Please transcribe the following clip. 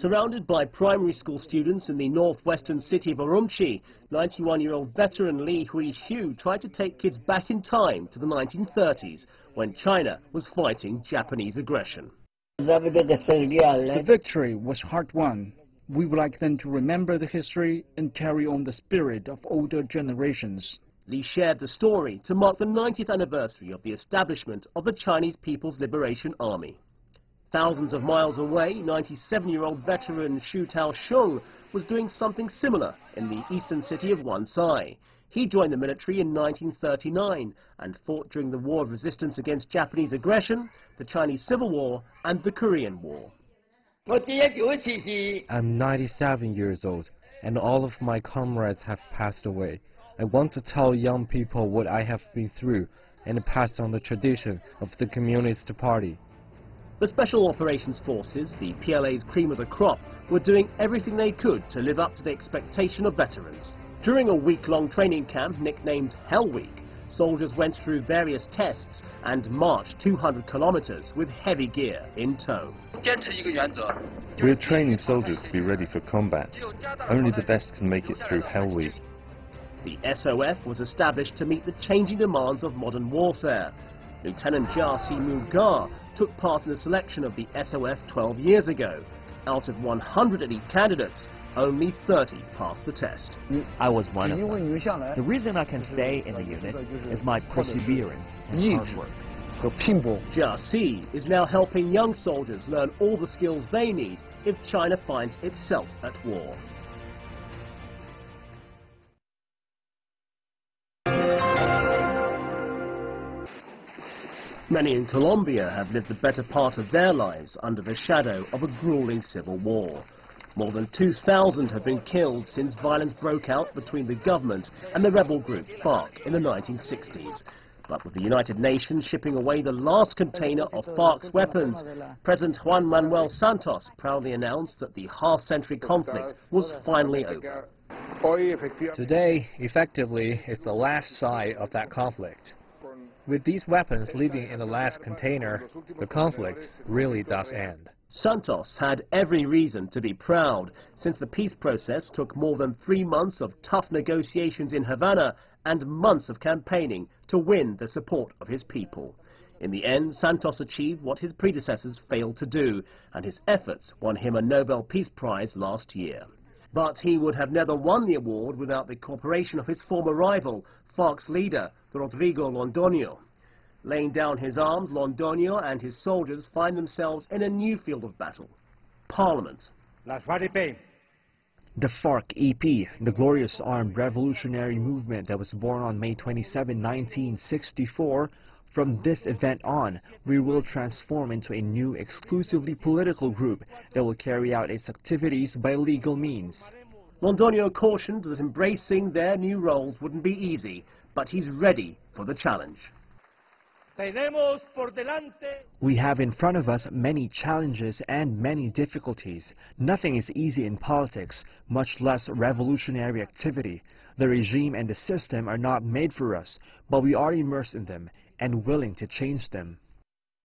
Surrounded by primary school students in the northwestern city of Urumqi, 91-year-old veteran Li Huixiu tried to take kids back in time to the 1930s, when China was fighting Japanese aggression. The victory was hard-won. We would like them to remember the history and carry on the spirit of older generations. Li shared the story to mark the 90th anniversary of the establishment of the Chinese People's Liberation Army. Thousands of miles away, 97-year-old veteran Xu Taosheng was doing something similar in the eastern city of Wansai. He joined the military in 1939 and fought during the War of Resistance against Japanese aggression, the Chinese Civil War and the Korean War. I'm 97 years old and all of my comrades have passed away. I want to tell young people what I have been through and pass on the tradition of the Communist Party. The Special Operations Forces, the PLA's cream of the crop, were doing everything they could to live up to the expectation of veterans. During a week-long training camp nicknamed Hell Week, soldiers went through various tests and marched 200 kilometers with heavy gear in tow. We're training soldiers to be ready for combat. Only the best can make it through Hell Week. The SOF was established to meet the changing demands of modern warfare. Lieutenant Jia Si Gar took part in the selection of the SOF 12 years ago. Out of 100 elite candidates, only 30 passed the test. I was one of them. The reason I can stay in the unit is my perseverance and hard work. Jia Si is now helping young soldiers learn all the skills they need if China finds itself at war. Many in Colombia have lived the better part of their lives under the shadow of a grueling civil war. More than 2,000 have been killed since violence broke out between the government and the rebel group FARC in the 1960s. But with the United Nations shipping away the last container of FARC's weapons, President Juan Manuel Santos proudly announced that the half-century conflict was finally over. Today, effectively, is the last sigh of that conflict. With these weapons leaving in the last container, the conflict really does end. Santos had every reason to be proud, since the peace process took more than 3 months of tough negotiations in Havana and months of campaigning to win the support of his people. In the end, Santos achieved what his predecessors failed to do, and his efforts won him a Nobel Peace Prize last year. But he would have never won the award without the cooperation of his former rival, FARC's leader, Rodrigo Londoño. Laying down his arms, Londoño and his soldiers find themselves in a new field of battle: Parliament. The FARC-EP, the glorious armed revolutionary movement that was born on May 27, 1964, from this event on, we will transform into a new exclusively political group that will carry out its activities by legal means. Londoño cautioned that embracing their new roles wouldn't be easy, but he's ready for the challenge. We have in front of us many challenges and many difficulties. Nothing is easy in politics, much less revolutionary activity. The regime and the system are not made for us, but we are immersed in them and willing to change them.